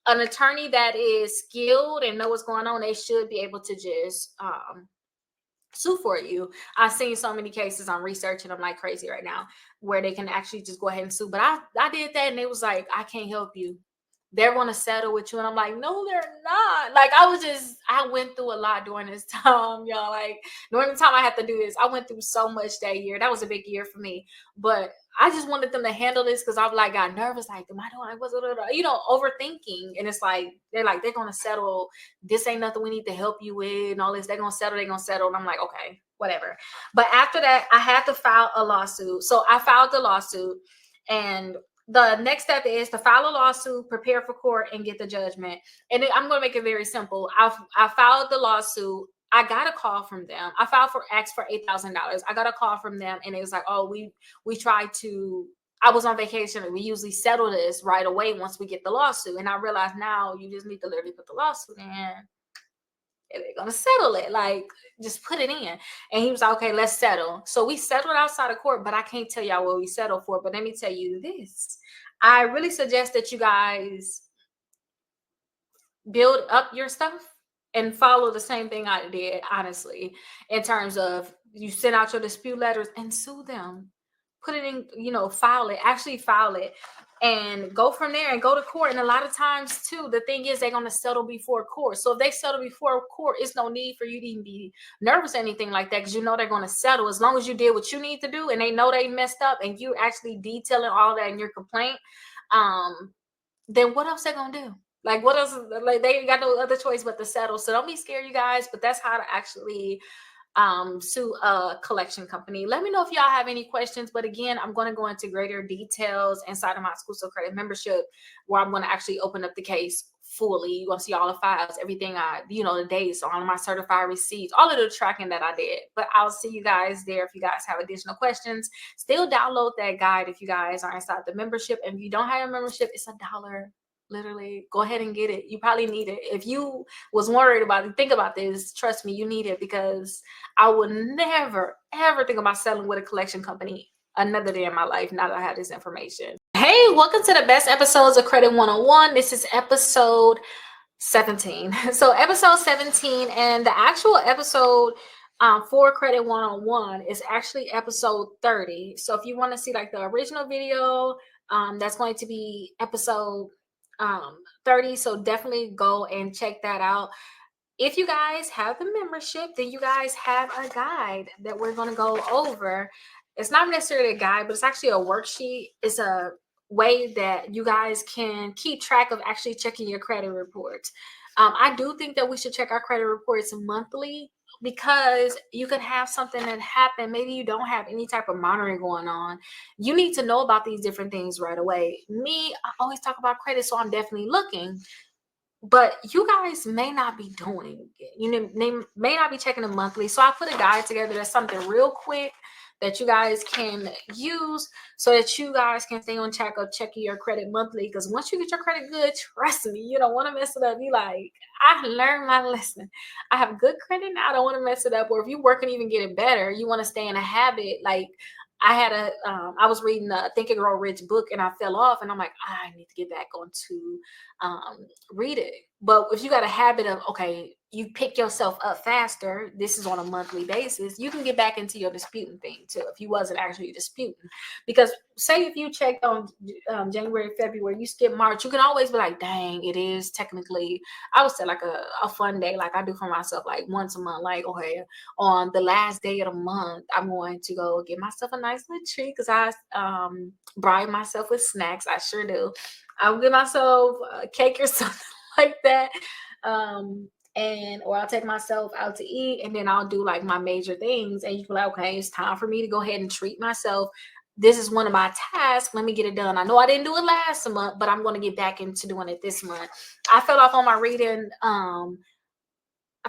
A: an attorney that is skilled and know what's going on, they should be able to just sue for you. I've seen so many cases on researching them like crazy right now, where they can actually just go ahead and sue. But I did that, and it was like, I can't help you. They're going to settle with you. And I'm like, no, they're not. Like, I went through a lot during this time, y'all. Like, during the time I had to do this, I went through so much that year. That was a big year for me. But I just wanted them to handle this, because I've like got nervous. Like, am I doing like what's overthinking? And it's like they're gonna settle. This ain't nothing we need to help you with, and all this. They're gonna settle. And I'm like, okay, whatever. But after that, I had to file a lawsuit. So I filed the lawsuit, and the next step is to file a lawsuit, prepare for court, and get the judgment. And I'm going to make it very simple. I filed the lawsuit. I got a call from them. I asked for $8,000. I got a call from them, and it was like, oh, we tried to. I was on vacation, and we usually settle this right away once we get the lawsuit. And I realized now you just need to literally put the lawsuit in. They're gonna settle it, like, just put it in. And he was like, okay, let's settle. So we settled outside of court, but I can't tell y'all what we settled for. But let me tell you this, I really suggest that you guys build up your stuff and follow the same thing I did, honestly, in terms of you send out your dispute letters and sue them. Put it in, actually file it, and go from there and go to court. And a lot of times too, the thing is, they're going to settle before court. So if they settle before court, it's no need for you to even be nervous or anything like that, because they're going to settle. As long as you did what you need to do, and they know they messed up, and you actually detailing all that in your complaint, then what else they going to do? Like, what else? Like, they got no other choice but to settle. So don't be scared, you guys. But that's how to actually sue a collection company. Let me know if y'all have any questions. But again, I'm going to go into greater details inside of my exclusive credit membership, where I'm going to actually open up the case fully. You're going to see all the files, everything the dates, all of my certified receipts, all of the tracking that I did. But I'll see you guys there. If you guys have additional questions, still download that guide if you guys are inside the membership. And if you don't have a membership, it's $1. Literally, go ahead and get it. You probably need it. If you was worried about it, think about this. Trust me, you need it, because I would never, ever think about settling with a collection company another day in my life now that I have this information. Hey, welcome to the best episodes of Credit 101. This is episode 17. So episode 17, and the actual episode for Credit 101 is actually episode 30. So if you want to see like the original video, that's going to be episode 30. So definitely go and check that out. if you guys have the membership, then you guys have a guide that we're going to go over. It's not necessarily a guide, but it's actually a worksheet. It's a way that you guys can keep track of actually checking your credit reports. I do think that we should check our credit reports monthly, because you could have something that happen. Maybe you don't have any type of monitoring going on. You need to know about these different things right away. Me, I always talk about credit, so I'm definitely looking. But you guys may not be doing it. You know, they may not be checking it monthly. So I put a guide together that's something real quick that you guys can use so that you guys can stay on track of checking your credit monthly. Because once you get your credit good, trust me, you don't want to mess it up. Be like, I learned my lesson. I have good credit now. I don't want to mess it up. Or if you work and even get it better, you want to stay in a habit. Like I was reading the Think and Grow Rich book and I fell off, and I'm like, I need to get back onto read it. But if you got a habit of, okay, you pick yourself up faster, this is on a monthly basis, you can get back into your disputing thing too, if you wasn't actually disputing. Because say if you checked on January, February, you skip March, you can always be like, dang, it is technically, I would say like a fun day, like I do for myself, like once a month, like, okay, on the last day of the month, I'm going to go get myself a nice little treat because I bribe myself with snacks. I sure do. I'll give myself a cake or something like that. And or I'll take myself out to eat, and then I'll do like my major things. And you be like, okay, it's time for me to go ahead and treat myself. This is one of my tasks. Let me get it done. I know I didn't do it last month, but I'm going to get back into doing it this month. I fell off on my reading. I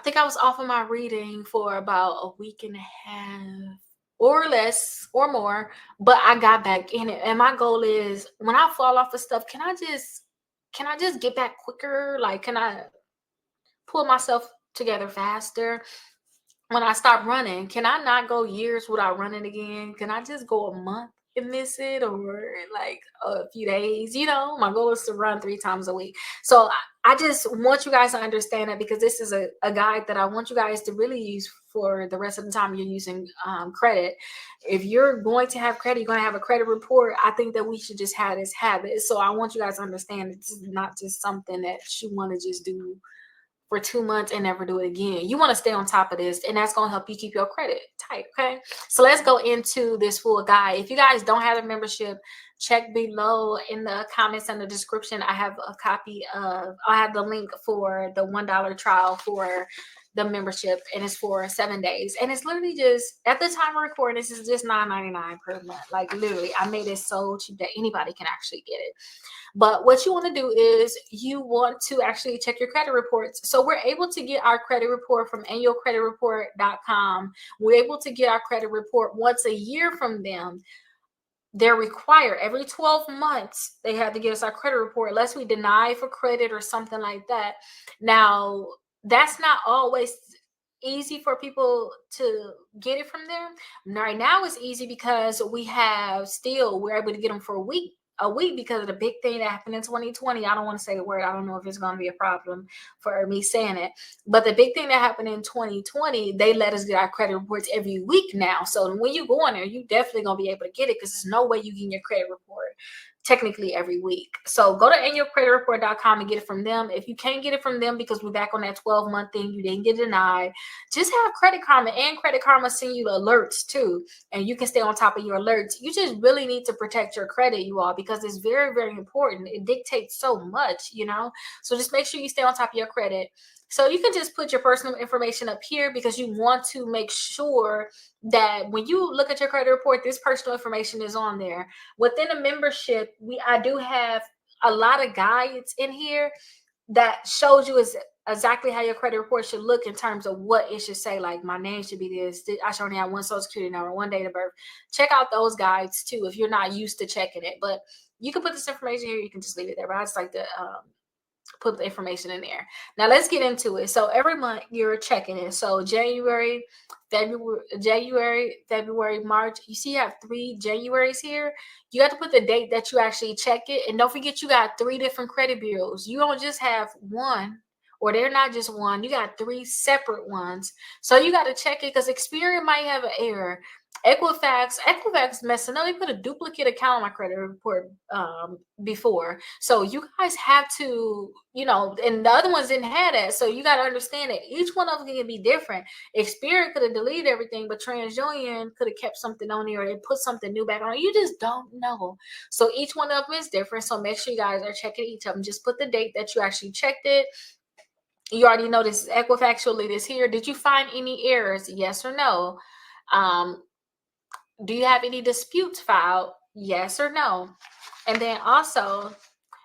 A: think I was off of my reading for about a week and a half or less or more, but I got back in it. And my goal is, when I fall off of stuff, can I just get back quicker? Like, can I pull myself together faster? When I stop running, can I not go years without running again? Can I just go a month and miss it, or like a few days? My goal is to run 3 times a week. So I just want you guys to understand that, because this is a guide that I want you guys to really use for the rest of the time you're using credit. If you're going to have credit, you're going to have a credit report. I think that we should just have this habit. So I want you guys to understand this is not just something that you want to just do for 2 months and never do it again. You want to stay on top of this, and that's going to help you keep your credit tight. Okay. So let's go into this full guide. If you guys don't have a membership, check below in the comments and the description. I have the link for the $1 trial for the membership, and it's for 7 days. And it's literally just, at the time of recording, this is just $9.99 per month. Like, literally, I made it so cheap that anybody can actually get it. But what you want to do is you want to actually check your credit reports. So we're able to get our credit report from annualcreditreport.com. We're able to get our credit report once a year from them. They're required every 12 months. They have to give us our credit report unless we deny for credit or something like that. Now, that's not always easy for people to get it from them. Right now it's easy because we're able to get them for a week because of the big thing that happened in 2020. I don't want to say the word. I don't know if it's going to be a problem for me saying it, but the big thing that happened in 2020, they let us get our credit reports every week now. So when you go on there, you definitely going to be able to get it, because there's no way you get your credit report technically every week. So go to annualcreditreport.com and get it from them. If you can't get it from them because we're back on that 12-month thing, you didn't get denied, just have Credit Karma, and Credit Karma send you alerts too, and you can stay on top of your alerts. You just really need to protect your credit, you all, because it's very, very important. It dictates so much, so just make sure you stay on top of your credit. So you can just put your personal information up here, because you want to make sure that when you look at your credit report, this personal information is on there. Within a membership, I do have a lot of guides in here that shows you exactly how your credit report should look in terms of what it should say. Like, my name should be this. I should only have one social security number, one date of birth. Check out those guides too if you're not used to checking it. But you can put this information here. You can just leave it there. But I just like to put the information in there. Now let's get into it. So every month you're checking it. So January, February, March. You see you have 3 Januaries here. You have to put the date that you actually check it. And don't forget, you got 3 different credit bureaus. You don't just have one, or they're not just one. You got 3 separate ones. So you got to check it, because Experian might have an error. Equifax messing up. They put a duplicate account on my credit report before. So you guys have to, and the other ones didn't have that. So you got to understand that each one of them can be different. Experian could have deleted everything, but TransUnion could have kept something on there or they put something new back on. You just don't know. So each one of them is different. So make sure you guys are checking each of them. Just put the date that you actually checked it. You already know this is Equifax. You'll leave this here. Did you find any errors? Yes or no? Do you have any disputes filed? Yes or no? And then also,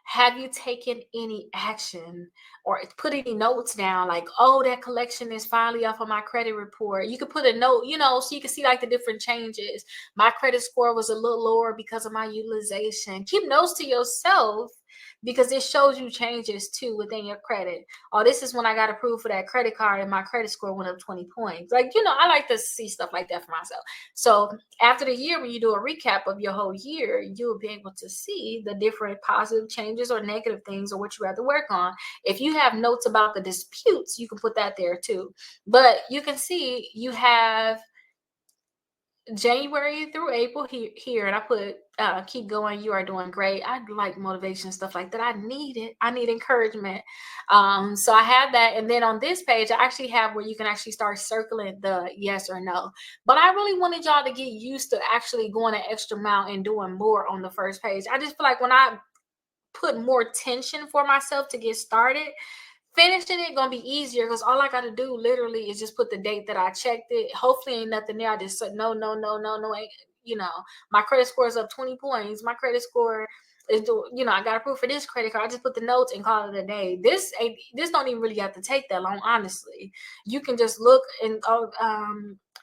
A: have you taken any action or put any notes down like, oh, that collection is finally off of my credit report? You could put a note, so you can see like the different changes. My credit score was a little lower because of my utilization. Keep notes to yourself because it shows you changes too within your credit. Oh, this is when I got approved for that credit card and my credit score went up 20 points. Like, I like to see stuff like that for myself. So after the year, when you do a recap of your whole year, you'll be able to see the different positive changes or negative things or what you have to work on. If you have notes about the disputes, you can put that there too. But you can see you have January through April here, and I put keep going. You are doing great. I like motivation stuff like that. I need it. I need encouragement. So I have that, and then on this page, I actually have where you can actually start circling the yes or no. But I really wanted y'all to get used to actually going an extra mile and doing more on the first page. I just feel like when I put more tension for myself to get started, finishing it gonna be easier because all I gotta do literally is just put the date that I checked it. Hopefully ain't nothing there. I just said no, my credit score is up 20 points. My credit score is I got approved for this credit card. I just put the notes and call it a day. This don't even really have to take that long, honestly. You can just look in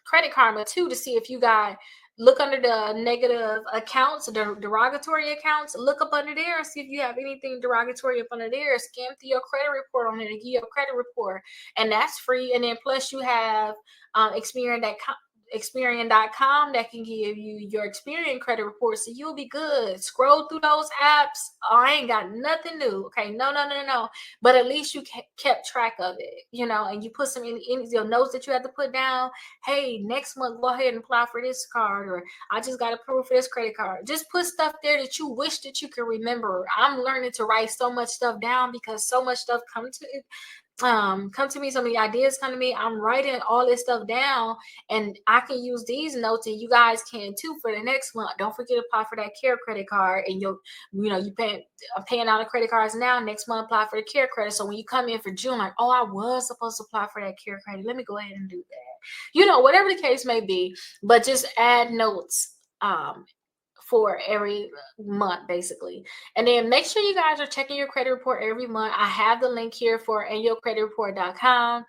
A: Credit Karma too to see if you got. Look under the negative accounts, the derogatory accounts. Look up under there and see if you have anything derogatory up under there. Scan through your credit report on there to give you a credit report, and that's free. And then plus you have Experian.com that can give you your Experian credit report, so you'll be good. Scroll through those apps. Oh, I ain't got nothing new. Okay, no. But at least you kept track of it, and you put some in your notes that you had to put down. Hey, next month, go ahead and apply for this card, or I just got approved for this credit card. Just put stuff there that you wish that you could remember. I'm learning to write so much stuff down because so much stuff come to me, so many ideas come to me. I'm writing all this stuff down, and I can use these notes, and you guys can too for the next month. Don't forget to apply for that care credit card, and you paying out the credit cards now. Next month, apply for the care credit. So when you come in for June, like, oh, I was supposed to apply for that care credit. Let me go ahead and do that. Whatever the case may be, but just add notes for every month, basically. And then make sure you guys are checking your credit report every month. I have the link here for annualcreditreport.com.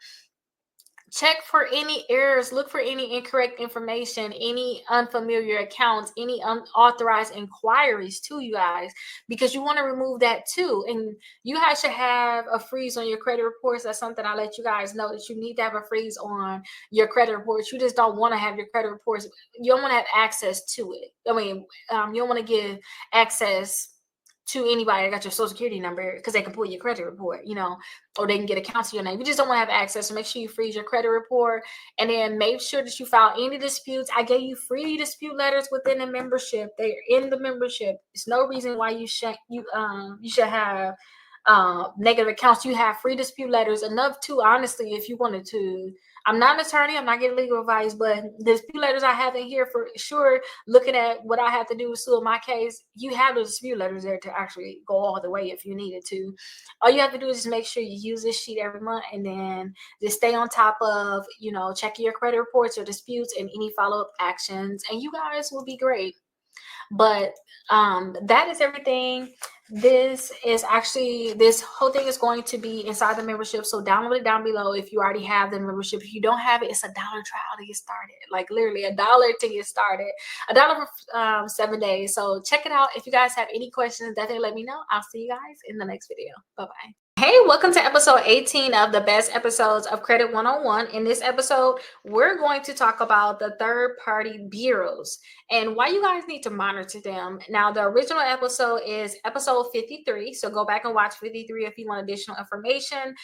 A: Check for any errors, look for any incorrect information, any unfamiliar accounts, any unauthorized inquiries to you guys, because you want to remove that too. And you guys should have a freeze on your credit reports. That's something I let you guys know, that you need to have a freeze on your credit reports. You just don't want to have your credit reports. You don't want to have access to it. You don't want to give access to anybody that got your social security number because they can pull your credit report, or they can get accounts to your name. You just don't want to have access. So make sure you freeze your credit report, and then make sure that you file any disputes. I gave you free dispute letters within the membership. They're in the membership. There's no reason why you should have negative accounts. You have free dispute letters enough to, honestly, if you wanted to. I'm not an attorney, I'm not getting legal advice, but the dispute letters I have in here for sure, looking at what I have to do to sue my case, you have those dispute letters there to actually go all the way if you needed to. All you have to do is just make sure you use this sheet every month, and then just stay on top of, checking your credit reports, your disputes, and any follow-up actions, and you guys will be great. But that is everything. This whole thing is going to be inside the membership, so download it down below if you already have the membership. If you don't have it, it's $1 trial to get started, like literally $1 to get started, $1 for 7 days. So check it out. If you guys have any questions, definitely let me know. I'll see you guys in the next video. Bye-bye. Hey, welcome to episode 18 of the best episodes of Credit 101. In this episode, we're going to talk about the third-party bureaus and why you guys need to monitor them. Now, the original episode is episode 53, so go back and watch 53 if you want additional information.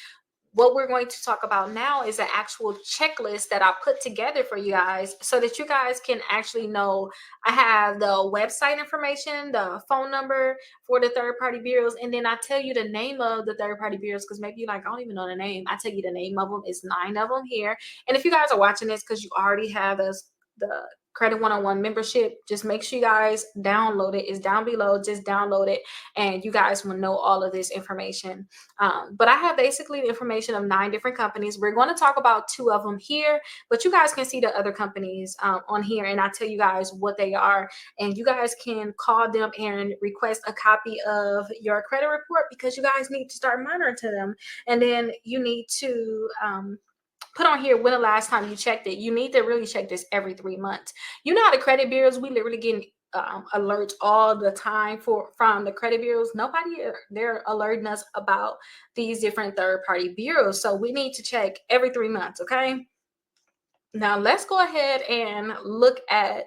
A: what we're going to talk about now is an actual checklist that I put together for you guys so that you guys can actually know. I have the website information, the phone number for the third party bureaus, and then I tell you the name of the third party bureaus because maybe you're like, I don't even know the name. I tell you the name of them. It's 9 of them here. And if you guys are watching this because you already have the Credit 101 membership, just make sure you guys download it. It's down below. Just download it and you guys will know all of this information. But I have basically the information of 9 different companies. We're going to talk about 2 of them here, but you guys can see the other companies on here, and I tell you guys what they are, and you guys can call them and request a copy of your credit report because you guys need to start monitoring them, and then you need to put on here when the last time you checked it. You need to really check this every 3 months. You know how the credit bureaus, we literally get alerts all the time from the credit bureaus. Nobody, they're alerting us about these different third-party bureaus. So we need to check every 3 months, okay? Now let's go ahead and look at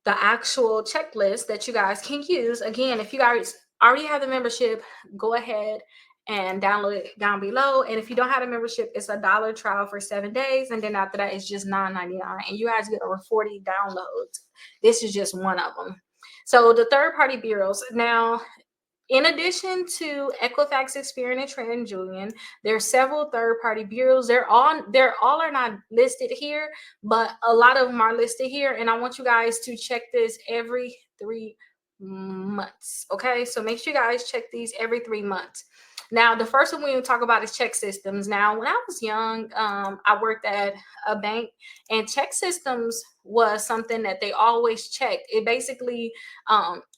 A: the actual checklist that you guys can use. Again, if you guys already have the membership, go ahead and download it down below. And if you don't have a membership, it's $1 trial for 7 days. And then after that, it's just $9.99. And you guys get over 40 downloads. This is just one of them. So the third party bureaus. Now, in addition to Equifax, Experian, and TransUnion, there are several third-party bureaus. They're all are not listed here, but a lot of them are listed here. And I want you guys to check this every 3 months. Okay, so make sure you guys check these every 3 months. Now, the first one we're going to talk about is check systems. Now, when I was young, I worked at a bank, and check systems was something that they always checked. It basically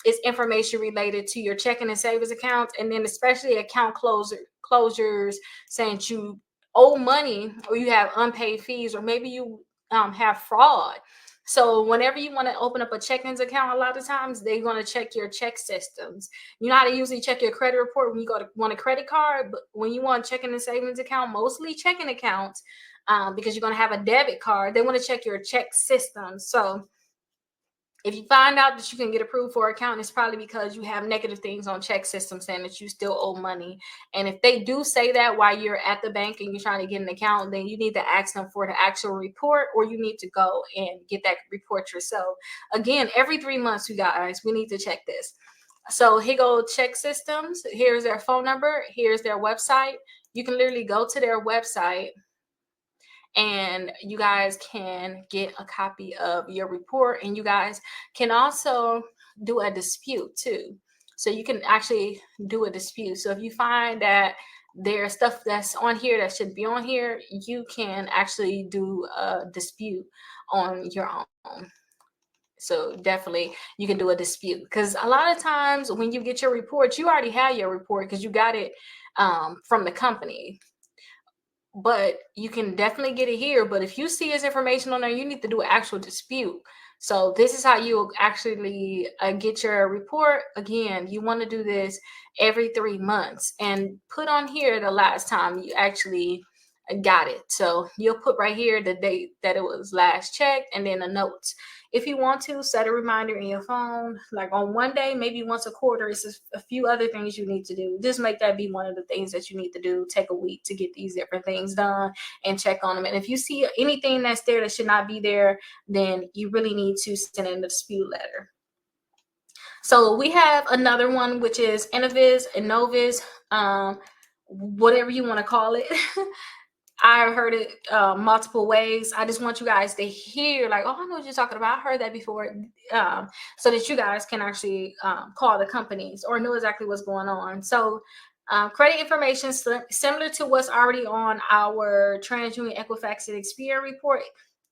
A: is information related to your checking and savings accounts, and then especially account closures saying you owe money or you have unpaid fees, or maybe you have fraud. So whenever you want to open up a checkings account, a lot of times they're going to check your check systems. You know how to usually check your credit report when you want a credit card, but when you want checking and savings account, mostly checking accounts, because you're going to have a debit card, they want to check your check system. So if you find out that you can get approved for an account, it's probably because you have negative things on check system saying that you still owe money. And if they do say that while you're at the bank and you're trying to get an account, then you need to ask them for the actual report, or you need to go and get that report yourself. Again, every 3 months, you guys, we need to check this. So here go check systems. Here's their phone number. Here's their website. You can literally go to their website and you guys can get a copy of your report, and you guys can also do a dispute too. So you can actually do a dispute. So if you find that there's stuff that's on here that should be on here, you can actually do a dispute on your own. So definitely you can do a dispute, because a lot of times when you get your report, you already have your report because you got it from the company. But you can definitely get it here. But if you see his information on there, you need to do an actual dispute. So this is how you actually get your report. Again, you want to do this every 3 months and put on here the last time you actually got it. So you'll put right here the date that it was last checked, and then the notes. If you want to set a reminder in your phone, like on one day, maybe once a quarter. It's just a few other things you need to do. Just make that be one of the things that you need to do. Take a week to get these different things done and check on them. And if you see anything that's there that should not be there, then you really need to send in the dispute letter. So we have another one, which is Innovis, whatever you want to call it. I heard it multiple ways. I just want you guys to hear, like, oh, I know what you're talking about. I heard that before, so that you guys can actually call the companies or know exactly what's going on. So credit information similar to what's already on our TransUnion, Equifax, and Experian report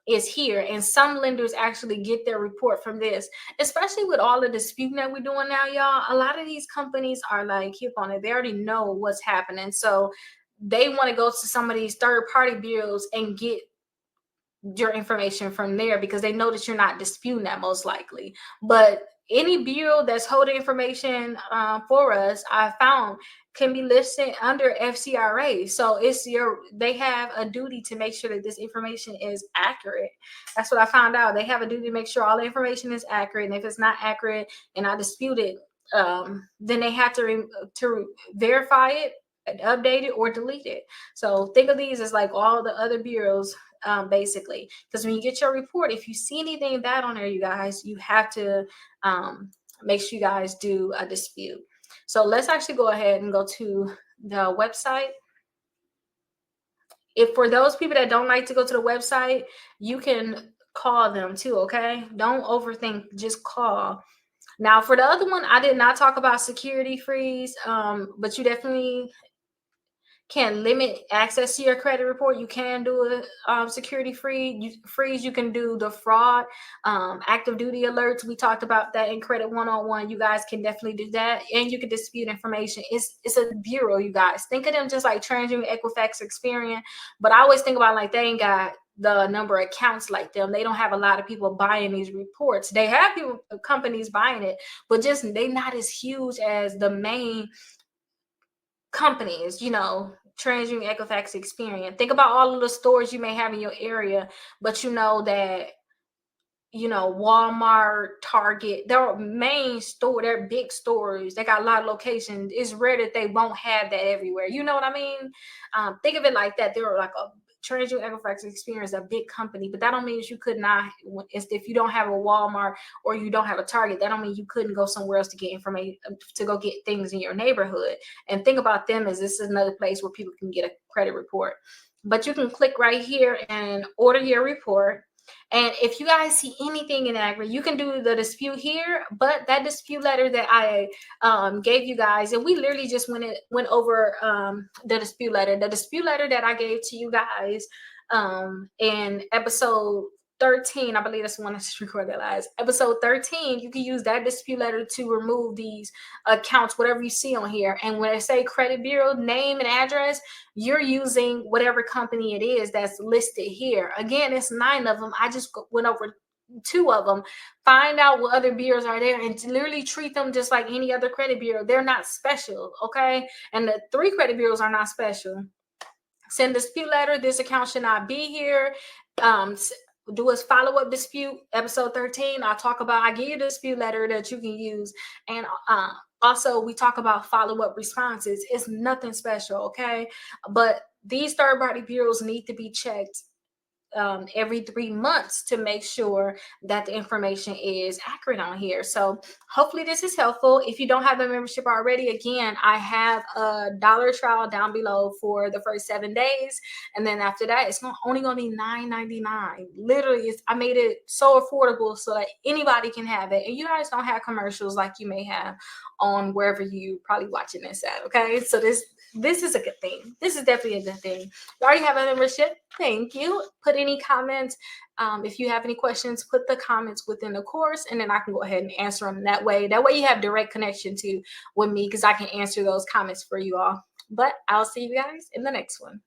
A: is here. And some lenders actually get their report from this, especially with all the disputing that we're doing now, y'all. A lot of these companies are like, hip on it. They already know what's happening. So they want to go to some of these third-party bureaus and get your information from there because they know that you're not disputing that most likely. But any bureau that's holding information for us, I found, can be listed under FCRA. So they have a duty to make sure that this information is accurate. That's what I found out. They have a duty to make sure all the information is accurate. And if it's not accurate and I dispute it, then they have to verify it update it or delete it. So think of these as like all the other bureaus, basically, because when you get your report, if you see anything bad on there, you guys, you have to make sure you guys do a dispute. So let's actually go ahead and go to the website. If for those people that don't like to go to the website, you can call them too, okay? Don't overthink, just call. Now, for the other one, I did not talk about security freeze, but you definitely can limit access to your credit report. You can do a security freeze. You can do the fraud, active duty alerts. We talked about that in Credit 101. You guys can definitely do that, and you can dispute information. It's a bureau, you guys. Think of them just like TransUnion, Equifax, Experian, but I always think about like they ain't got the number of accounts like them. They don't have a lot of people buying these reports. They have people, companies buying it, but just they not as huge as the main companies, TransUnion, Equifax, Experian. Think about all of the stores you may have in your area, but you know that Walmart, Target, their main store, their big stores, they got a lot of locations. It's rare that they won't have that everywhere. You know what I mean? Think of it like that. They're like a TransUnion, Equifax, Experience, a big company, but that don't mean you could not. If you don't have a Walmart or you don't have a Target, that don't mean you couldn't go somewhere else to get information, to go get things in your neighborhood. And think about them as this is another place where people can get a credit report. But you can click right here and order your report. And if you guys see anything inaccurate, you can do the dispute here. But that dispute letter that I gave you guys, and we literally just went over the dispute letter. The dispute letter that I gave to you guys in episode 13, I believe that's the one that's recorded last. Episode 13, you can use that dispute letter to remove these accounts, whatever you see on here. And when I say credit bureau name and address, you're using whatever company it is that's listed here. Again, it's 9 of them. I just went over 2 of them. Find out what other bureaus are there and literally treat them just like any other credit bureau. They're not special, okay? And the 3 credit bureaus are not special. Send dispute letter. This account should not be here. Do a follow-up dispute. Episode 13, I give you a dispute letter that you can use. And also, we talk about follow-up responses. It's nothing special, okay? But these third-party bureaus need to be checked every 3 months to make sure that the information is accurate on here. So hopefully this is helpful. If you don't have the membership already, again, I have a $1 trial down below for the first 7 days. And then after that, it's only going to be $9.99. Literally, I made it so affordable so that anybody can have it. And you guys don't have commercials like you may have on wherever you probably watching this at, okay? So this is a good thing. This is definitely a good thing. You already have a membership. Thank you. Put any comments. If you have any questions, put the comments within the course, and then I can go ahead and answer them that way. That way you have direct connection with me because I can answer those comments for you all. But I'll see you guys in the next one.